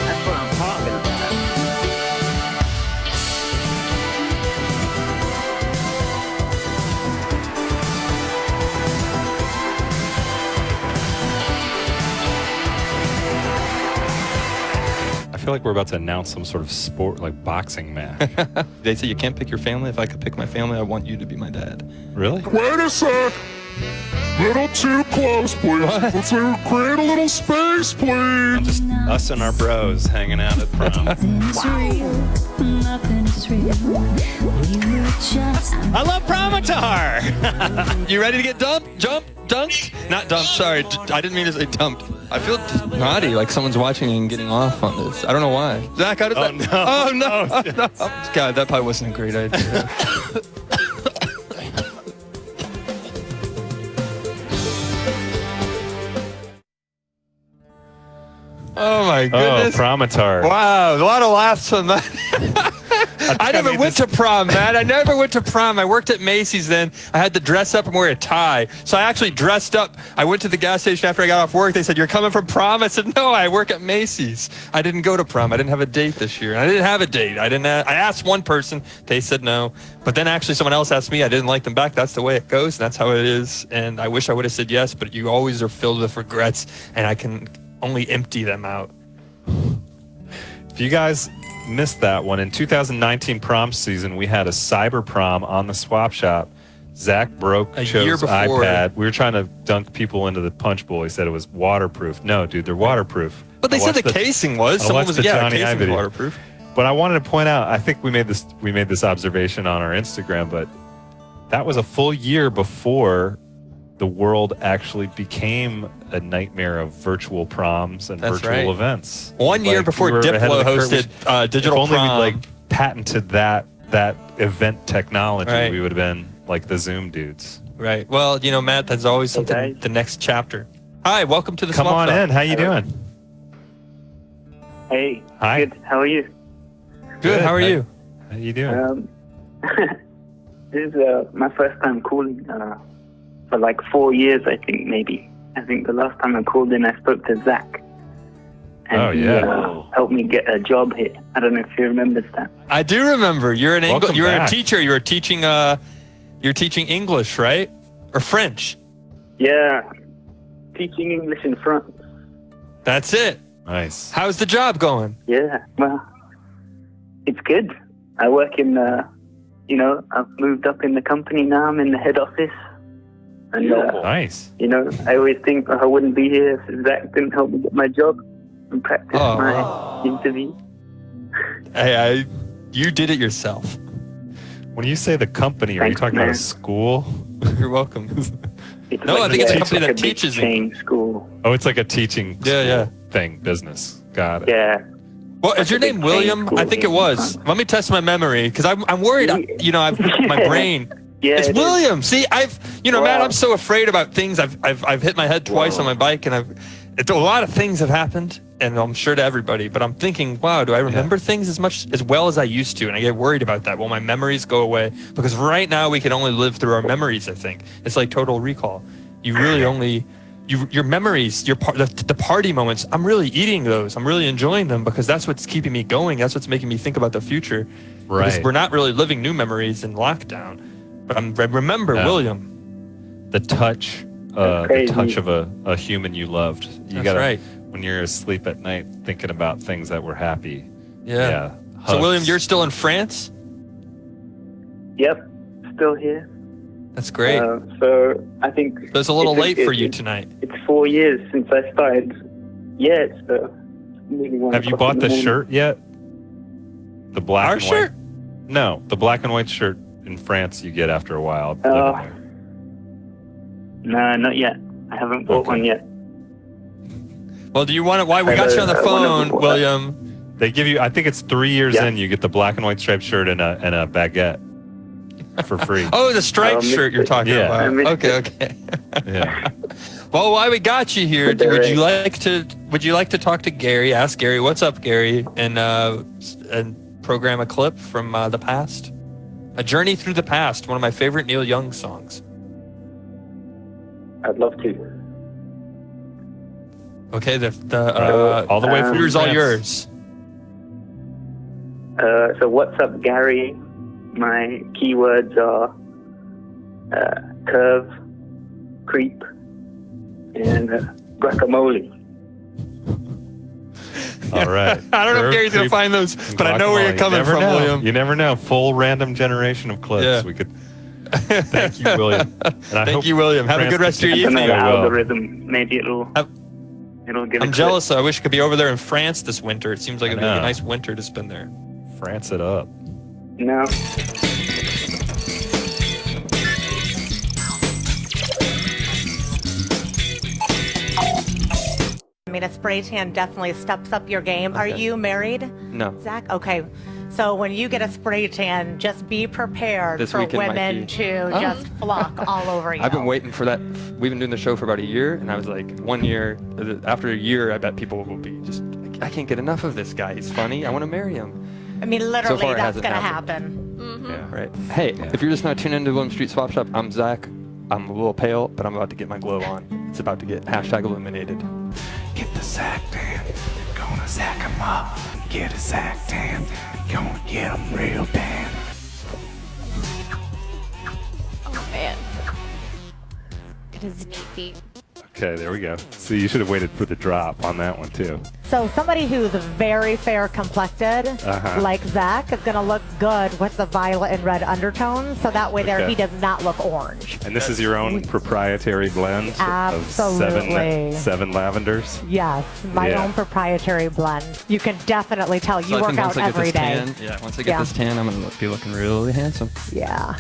That's what I'm talking about. I feel like we're about to announce some sort of sport, like boxing match. They say you can't pick your family. If I could pick my family, I want you to be my dad. Really? Wait a sec. Little too close, please. Let's create a little space, please. Just us and our bros hanging out at prom. I love Promitar. You ready to get dunked? Not dumped. Sorry, I didn't mean to say dumped. I feel naughty, like someone's watching and getting off on this. I don't know why. Zach, how did that? No. Oh no! God, that probably wasn't a great idea. Oh my goodness. Oh, promitard. Wow, a lot of laughs on that. I never went to prom, man. I never went to prom. I worked at Macy's then. I had to dress up and wear a tie. So I actually dressed up. I went to the gas station after I got off work. They said, "You're coming from prom?" I said, "No, I work at Macy's." I didn't go to prom. I didn't have a date this year. I didn't have a date. I asked one person. They said no. But then actually someone else asked me. I didn't like them back. That's the way it goes. And that's how it is. And I wish I would have said yes, but you always are filled with regrets. And I can only empty them out. If you guys missed that one, in 2019 prom season, we had a cyber prom on the swap shop. Zach broke A year Cho's before. iPad. We were trying to dunk people into the punch bowl. He said it was waterproof. No, dude, they're waterproof. But they I said the watched casing was. I Someone watched was, the yeah, Johnny the I casing video. waterproof. But I wanted to point out, I think we made this observation on our Instagram, but that was a full year before the world actually became a nightmare of virtual proms and That's virtual right. events. 1 year Like, before we were ahead of Diplo the curve. hosted digital if only prom. we'd like patented that event technology, Right. we would have been like the Zoom dudes. Right. Well, you know, Matt, that's always something. guys. The next chapter. Hi, welcome to the Come Swap on Shop. in. How you doing? Hey, Hi. good. How are you? Good. How are you? How you doing? This is my first time calling for like 4 years, I think, maybe. I think the last time I called in, I spoke to Zach. And Oh, he yeah. helped me get a job here. I don't know if you remember that. I do remember. You're an Welcome you're back. a teacher. You're teaching English, right? Or French. Yeah, teaching English in France. That's it. Nice. How's the job going? Yeah, well, it's good. I work in, I've moved up in the company now. I'm in the head office. And, Nice. I always think I wouldn't be here if Zach didn't help me get my job and practice my interview. Hey, you did it yourself. When you say the company, are you Thanks, talking about man. a school? You're welcome. It's No, I think it's a company like that a big teaches chain school. Oh, it's like a teaching Yeah, yeah. thing, business. Got it. Yeah. Well, is your name William? I think it was. Let me test my memory because I'm worried. I've my brain. Yeah, It's it is. William. See, Matt, Wow. I'm so afraid about things. I've hit my head twice on my bike, and a lot of things have happened, and I'm sure to everybody. But I'm thinking, wow, do I remember things as well as I used to? And I get worried about that. Will my memories go away? Because right now we can only live through our memories. I think it's like Total Recall. You really only. Your memories, the party moments, I'm really eating those. I'm really enjoying them because that's what's keeping me going. That's what's making me think about the future. Because Right. we're not really living new memories in lockdown. But I remember No. William. The touch, of a human you loved. You That's gotta, right. when you're asleep at night, thinking about things that were happy. Yeah. So hugs. William, you're still in France? Yep, still here. That's great. So I think So it's a little late for you it's- tonight. It's 4 years since I started. Yeah, it's nearly 1 Have you o'clock bought in the morning. shirt yet? The black Our and shirt? white. No, the black and white shirt in France you get after a while. living there. No, not yet. I haven't bought Okay. one yet. Well, do you want to? Why we got you on the I wanna- phone, William? They give you. I think it's 3 years Yeah. in. You get the black and white striped shirt and a baguette for free. Oh, the striped missed shirt you're it. talking Yeah. I about. missed Okay, it. okay. Yeah. Well, why we got you here? But Would they're you like to talk to Gary? Ask Gary, what's up, Gary, and program a clip from the past. A Journey Through the Past, one of my favorite Neil Young songs. I'd love to. Okay, all the way from here's all France. yours. So what's up, Gary? My keywords are curve, creep, and guacamole. All right. I don't know if Curve, Gary's gonna creep, find those, but I know where you're guacamole. coming Never from, know. William. You never know. Full random generation of clips. Yeah. We could. Thank you, William. And I Thank hope you, William. Have a France good rest of your continues And to the evening. go well. algorithm, maybe it'll give. I'm jealous. I wish I could be over there in France this winter. It seems like it'd be I a know. nice winter to spend there. France it up. No. I mean, a spray tan definitely steps up your game. Are you married, No. Zach? Okay. So when you get a spray tan, just be prepared This for weekend might women be- to just flock all over you. I've been waiting for that. We've been doing the show for about a year, and I was like, 1 year. After a year, I bet people will be just I can't get enough of this guy. He's funny. I want to marry him. I mean, So literally, far, it that's hasn't going to happened. happen. Yeah. Right. Hey, if you're just not tuning into William Street Swap Shop, I'm Zach. I'm a little pale, but I'm about to get my glow on. It's about to get #illuminated. Get the Zach tan. Gonna Zach 'em up. Get a Zach tan. Gonna get 'em real tan. Oh man. It is deep. Okay, there we go. So you should have waited for the drop on that one too. So somebody who's very fair complected, like Zach, is going to look good with the violet and red undertones. So that way there Okay. he does not look orange. And this is your own proprietary blend Absolutely. of seven lavenders. Yes, my Yeah. own proprietary blend. You can definitely tell you So I work think out once I get every this day. tan, once I get this tan, I'm gonna be looking really handsome. Yeah.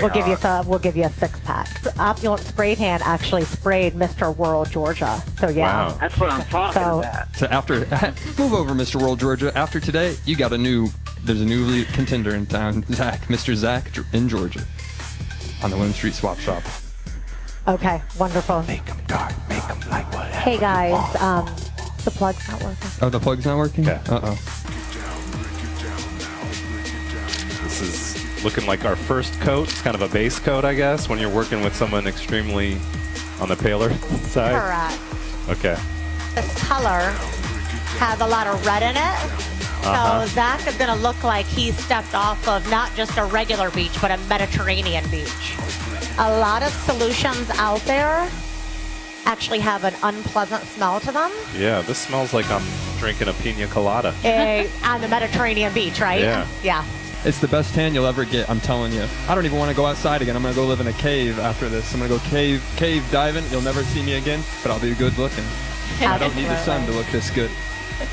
We'll give you a 6-pack. Opulent Spray Tan actually sprayed Mr. World Georgia. So yeah. Wow. That's what I'm talking about. So after move over, Mr. World Georgia. After today, you got there's a new lead contender in town, Mr. Zach in Georgia, on the William Street Swap Shop. Okay, wonderful. Make 'em dark. Make 'em like whatever. Hey guys, the plug's not working. Oh, the plug's not working? Okay. Uh-oh. This is looking like our first coat. It's kind of a base coat, I guess, when you're working with someone extremely on the paler side. Correct. Okay. This color has a lot of red in it. So Zach is going to look like he stepped off of not just a regular beach, but a Mediterranean beach. A lot of solutions out there actually have an unpleasant smell to them Yeah, this smells like I'm drinking a pina colada. on the Mediterranean beach, right? Yeah. Yeah. It's the best tan you'll ever get, I'm telling you. I don't even want to go outside again. I'm going to go live in a cave after this. I'm going to go cave diving. You'll never see me again, but I'll be good looking. I don't need the sun to look this good.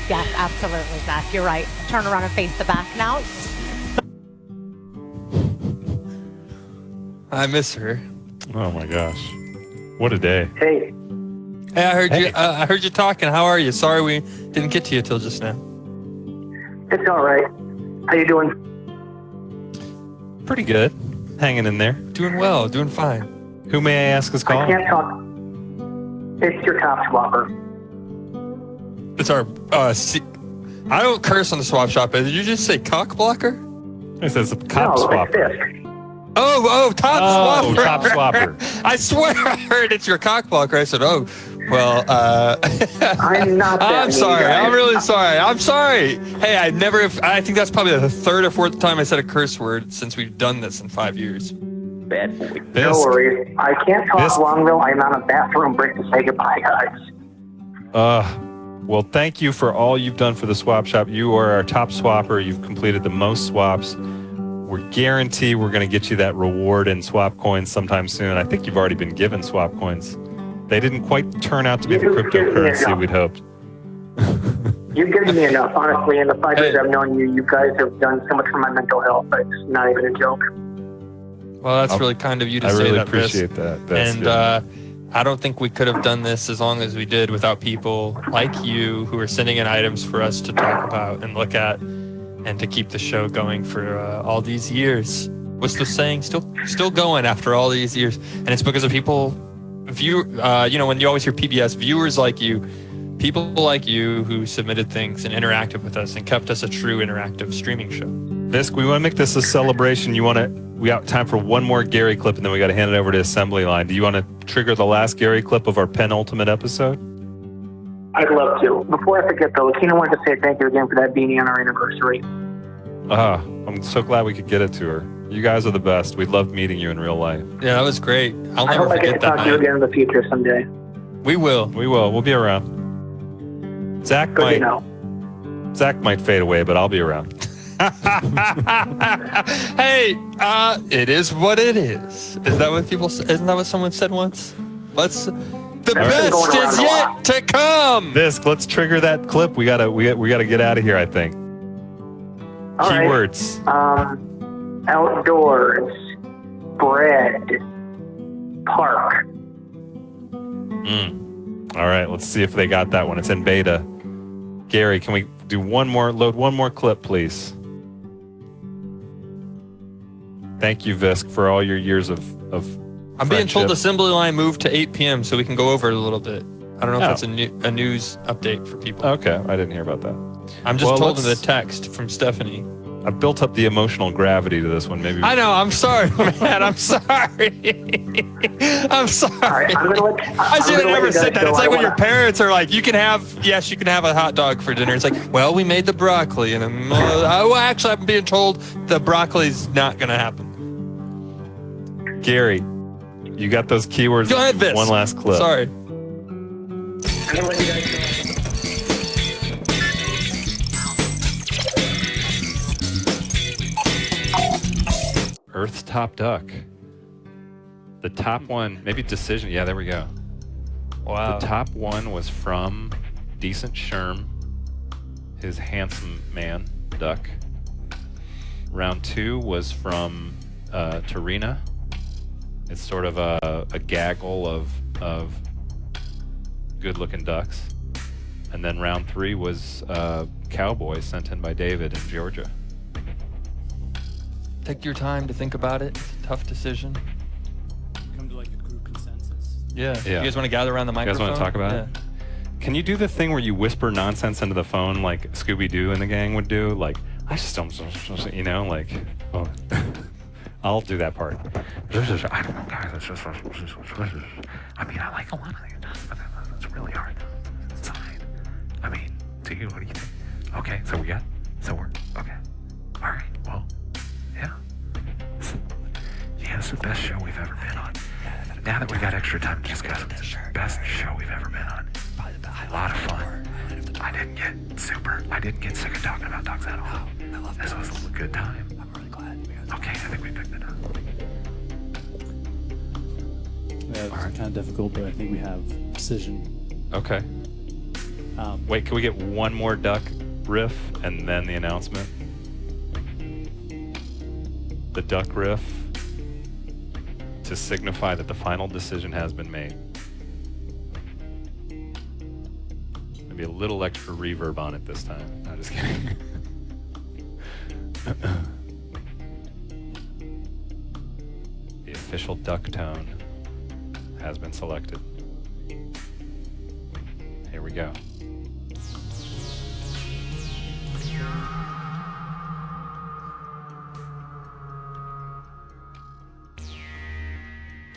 Yes, absolutely, Zach. You're right. Turn around and face the back now. I miss her. Oh my gosh. What a day. Hey, Hey, I heard you talking. How are you? Sorry we didn't get to you till just now. it's all right. How you doing? Pretty good. Hanging in there. Doing well, doing fine. Who may I ask is I calling? can't talk. It's your top swapper. It's our I don't curse on the swap shop. Did you just say cock blocker? It says a cop no, swapper. it's Fisk. Oh, top swapper. Top swapper. I swear I heard it's your cock blocker. I said, oh, well, I'm not that I'm sorry. mean, guys. I'm really sorry. I'm sorry. Hey, I think that's probably the third or fourth time I said a curse word since we've done this in 5 years. Bad boy. No worries. I can't talk long, though. I'm on a bathroom break to say goodbye, guys. Well, thank you for all you've done for the swap shop. You are our top swapper. You've completed the most swaps. We're guarantee we're going to get you that reward in swap coins sometime soon. I think you've already been given swap coins. They didn't quite turn out to be the cryptocurrency we'd hoped. You've given me enough, honestly. In the 5 years I've known you, you guys have done so much for my mental health. It's not even a joke. Well, that's really kind of you to I say really that, Chris. appreciate that. That's And good. I don't think we could have done this as long as we did without people like you who are sending in items for us to talk about and look at and to keep the show going for all these years. What's the saying? Still going after all these years. And it's because of people, when you always hear PBS, viewers like you, people like you who submitted things and interacted with us and kept us a true interactive streaming show. Fisk, we want to make this a celebration. We got time for one more G.A.R.E clip, and then we got to hand it over to Assembly Line. Do you want to trigger the last G.A.R.E clip of our penultimate episode? I'd love to. Before I forget, though, Tina wanted to say thank you again for that beanie on our anniversary. I'm so glad we could get it to her. You guys are the best. We loved meeting you in real life. Yeah, that was great. I'll I never hope I get to forget that talk to you night. again in the future someday. We will. We'll be around. Zach Good to know. might fade away, but I'll be around. Hey, it is what it is. Isn't that what someone said once? The best is yet to come. Fisk, let's trigger that clip. We gotta get out of here, I think. All right. Keywords. Outdoors, bread, park. All right, let's see if they got that one. It's in beta. G.A.R.E, can we load one more clip, please? Thank you, Fisk, for all your years of I'm being told friendship. Assembly Line moved to 8 p.m. so we can go over it a little bit. I don't know if that's a news update for people. Okay, I didn't hear about that. I'm just told in the text from Stephanie. I built up the emotional gravity to this one. Maybe I know. I'm sorry, man. I'm sorry. I'm sorry. I should have never said that. It's like when your parents are like, you can have a hot dog for dinner. It's like, well, we made the broccoli. And actually, I'm being told the broccoli's not going to happen. Gary, you got those keywords. Go ahead, Vince. One last clip. Sorry. Earth's top duck. The top one, maybe decision. Yeah, there we go. Wow. The top one was from Decent Sherm, his handsome man, duck. Round 2 was from Tarina. It's sort of a gaggle of good-looking ducks. And then round 3 was Cowboy sent in by David in Georgia. Take your time to think about it. It's a tough decision. Come to like a group consensus. Yeah. You guys want to gather around the microphone? You guys want to talk about it? Can you do the thing where you whisper nonsense into the phone like Scooby-Doo and the gang would do? Like, I just don't, you know, like, oh. I'll do that part. I don't know, guys. It's just, I mean, I like a lot of these, but it's really hard. It's fine. I mean, to you, what do you think? Okay, so we're okay. All right, well, yeah. Yeah, it's the best show we've ever been on. Now that we got extra time to discuss it, it's the best show we've ever been on. A lot of fun. I didn't get sick of talking about dogs at all. This was a good time. I'm really glad. Okay, I think we picked it up. Yeah, it's kind of difficult, but I think we have precision. Okay. Wait, can we get one more duck riff and then the announcement? The duck riff to signify that the final decision has been made. Maybe a little extra reverb on it this time. No, just kidding. The official duck tone has been selected. Here we go.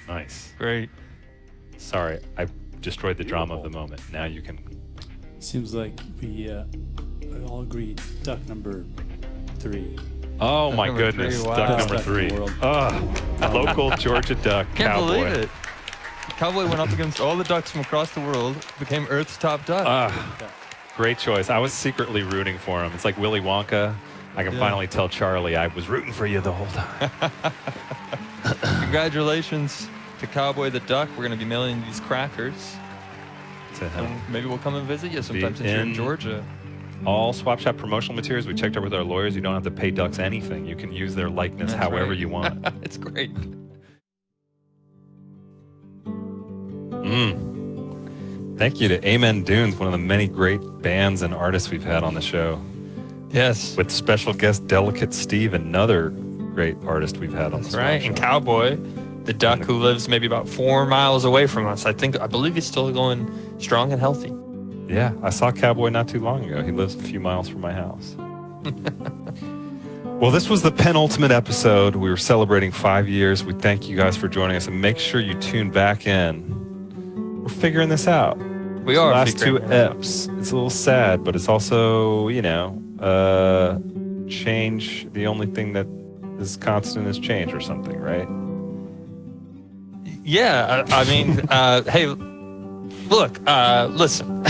Nice. Great. Sorry, I destroyed the drama of the moment. Now you can. Seems like we all agreed duck number 3. Oh my goodness, wow. duck number Best duck in 3. the world. Local Georgia duck, Can't Cowboy. believe it. Cowboy went up against all the ducks from across the world, became Earth's top duck. Great choice. I was secretly rooting for him. It's like Willy Wonka. I can finally tell Charlie I was rooting for you the whole time. Congratulations to Cowboy the duck. We're going to be mailing these crackers. To him. And maybe we'll come and visit you sometime since you're in Georgia. All Swap Shop promotional materials, we checked out with our lawyers. You don't have to pay ducks anything. You can use their likeness however you want. It's great. Thank you to Amen Dunes, one of the many great bands and artists we've had on the show. Yes. With special guest Delicate Steve, another great artist we've had on the show. That's right. And Cowboy, the duck who lives maybe about 4 miles away from us. I believe he's still going strong and healthy. Yeah, I saw Cowboy not too long ago. He lives a few miles from my house. Well, this was the penultimate episode. We were celebrating 5 years. We thank you guys for joining us, and make sure you tune back in. We're figuring this out. We are. Last 2 eps. It's a little sad, but it's also, you know, change. The only thing that is constant is change or something, right? Yeah, I mean, hey, look, listen.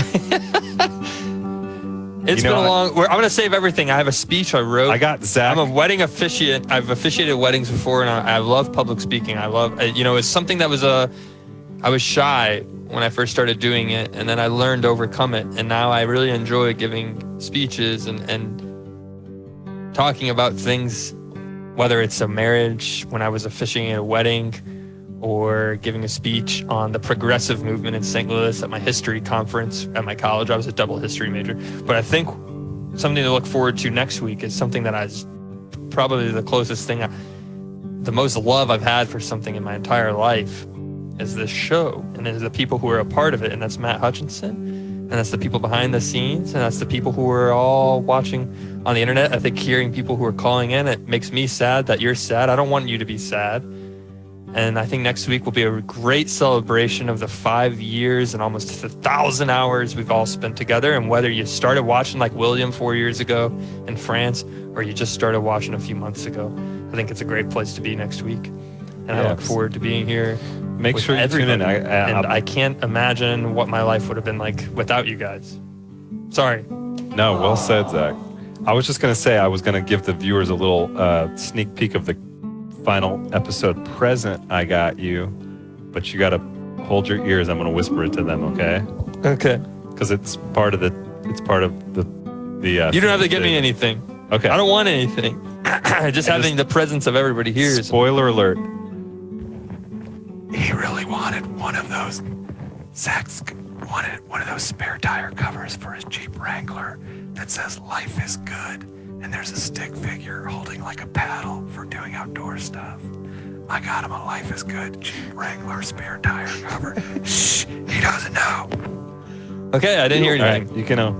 It's been a long. I'm going to save everything. I have a speech I wrote. I got Zach. I'm a wedding officiant. I've officiated weddings before, and I love public speaking. I love, you know, it's something that was I was shy when I first started doing it, and then I learned to overcome it, and now I really enjoy giving speeches and talking about things, whether it's a marriage, when I was officiating a wedding, or giving a speech on the progressive movement in St. Louis at my history conference at my college. I was a double history major. But I think something to look forward to next week is something that is probably the closest thing, the most love I've had for something in my entire life. is this show, and there's the people who are a part of it, and that's Matt Hutchinson, and that's the people behind the scenes, and that's the people who are all watching on the internet. I think hearing people who are calling in, it makes me sad that you're sad. I don't want you to be sad. And I think next week will be a great celebration of the 5 years and almost 1,000 hours we've all spent together. And whether you started watching like William 4 years ago in France, or you just started watching a few months ago, I think it's a great place to be next week. And I look forward to being here. Make sure you tune in. I can't imagine what my life would have been like without you guys. Sorry. No, well said, Zach. I was just going to say, I was going to give the viewers a little sneak peek of the final episode present I got you, but you got to hold your ears. I'm going to whisper it to them, okay? Okay. Because it's part of the you don't have to give me anything. Okay. I don't want anything. Just having the presence of everybody here is... Spoiler alert. He really wanted one of those. Zach's wanted one of those spare tire covers for his Jeep Wrangler that says "Life is good," and there's a stick figure holding like a paddle for doing outdoor stuff. I got him a "Life is Good" Jeep Wrangler spare tire cover. Shh, he doesn't know. Okay, I didn't hear anything. Right, you can know.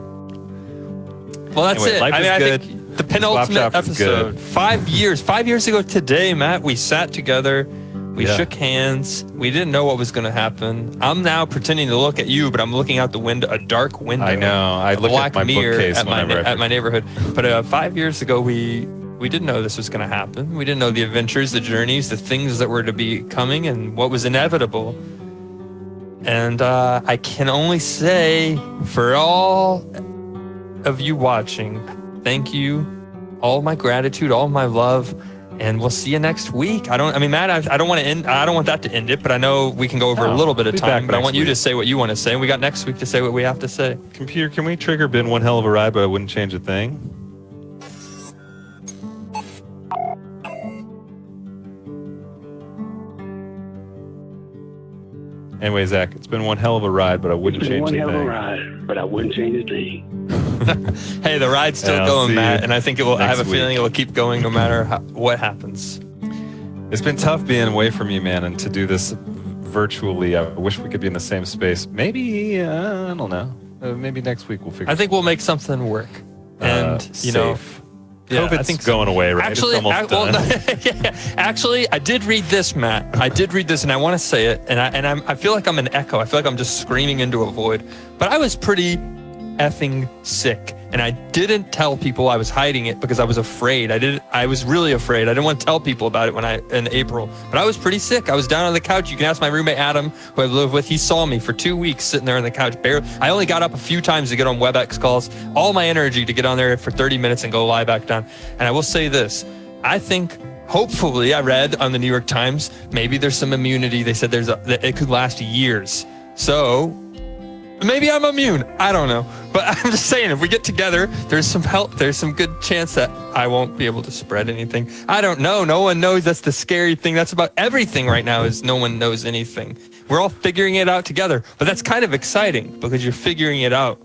Well, that's anyway, it. Life is I good. think the penultimate episode. 5 years. 5 years ago today, Matt, we sat together. We shook hands. We didn't know what was going to happen. I'm now pretending to look at you, but I'm looking out the window, a dark window. I know. I look at my bookcase at my neighborhood. But 5 years ago, we didn't know this was going to happen. We didn't know the adventures, the journeys, the things that were to be coming, and what was inevitable. And I can only say, for all of you watching, thank you, all my gratitude, all my love. And we'll see you next week. Matt, I don't want that to end it, but I know we can go over a little bit of time, but I want you to say what you want to say. And we got next week to say what we have to say. Computer, can we trigger "Been one hell of a ride, but I wouldn't change a thing"? Anyway, Zach, it's been one hell of a ride, but I wouldn't change a thing. One hell of a ride, but I wouldn't change a thing. Hey, the ride's still going, Matt, and I think it will. I have a feeling it will keep going no matter what happens. It's been tough being away from you, man, and to do this virtually. I wish we could be in the same space. Maybe I don't know. Maybe next week we'll figure. I think we'll make something work. And you know, COVID's going away, right? Actually, it's almost done. Actually, I did read this, Matt. I did read this, and I want to say it. And I feel like I'm an echo. I feel like I'm just screaming into a void. But I was pretty effing sick, and I didn't tell people. I was hiding it because I was afraid. I was really afraid. I didn't want to tell people about it in April. But I was pretty sick. I was down on the couch. You can ask my roommate Adam, who I live with. He saw me for 2 weeks sitting there on the couch. Barely. I only got up a few times to get on WebEx calls. All my energy to get on there for 30 minutes and go lie back down. And I will say this: I think. Hopefully, I read on the New York Times, maybe there's some immunity. They said that it could last years. So maybe I'm immune. I don't know. But I'm just saying, if we get together, there's some help. There's some good chance that I won't be able to spread anything. I don't know. No one knows. That's the scary thing. That's about everything right now, is no one knows anything. We're all figuring it out together. But that's kind of exciting because you're figuring it out.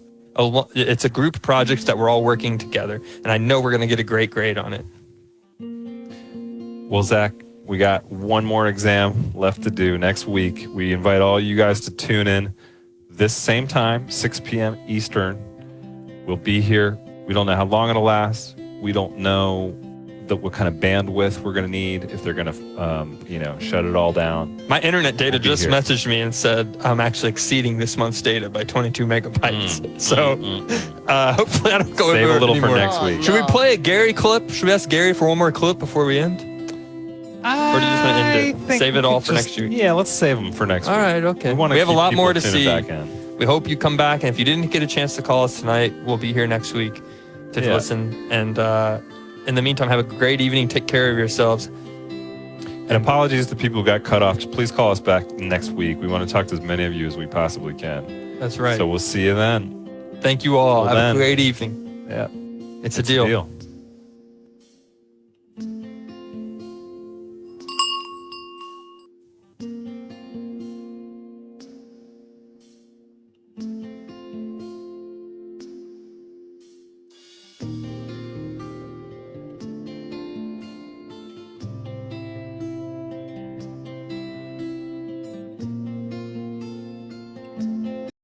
It's a group project that we're all working together. And I know we're going to get a great grade on it. Well, Zach, we got one more exam left to do next week. We invite all you guys to tune in this same time, 6 p.m. Eastern. We'll be here. We don't know how long it'll last. We don't know what kind of bandwidth we're going to need, if they're going to, shut it all down. My internet data just messaged me and said I'm actually exceeding this month's data by 22 megabytes. Hopefully I don't go Save over a little anymore. for next week. Should we play a G.A.R.E clip? Should we ask G.A.R.E for one more clip before we end? Or are you just going to end it? Save it all for next week? Yeah, let's save them for next week. All right, okay. We have a lot more to see. We hope you come back. And if you didn't get a chance to call us tonight, we'll be here next week to listen. And in the meantime, have a great evening. Take care of yourselves. And apologies to people who got cut off. Please call us back next week. We want to talk to as many of you as we possibly can. That's right. So we'll see you then. Thank you all. Have a great evening. Yeah. It's a deal. It's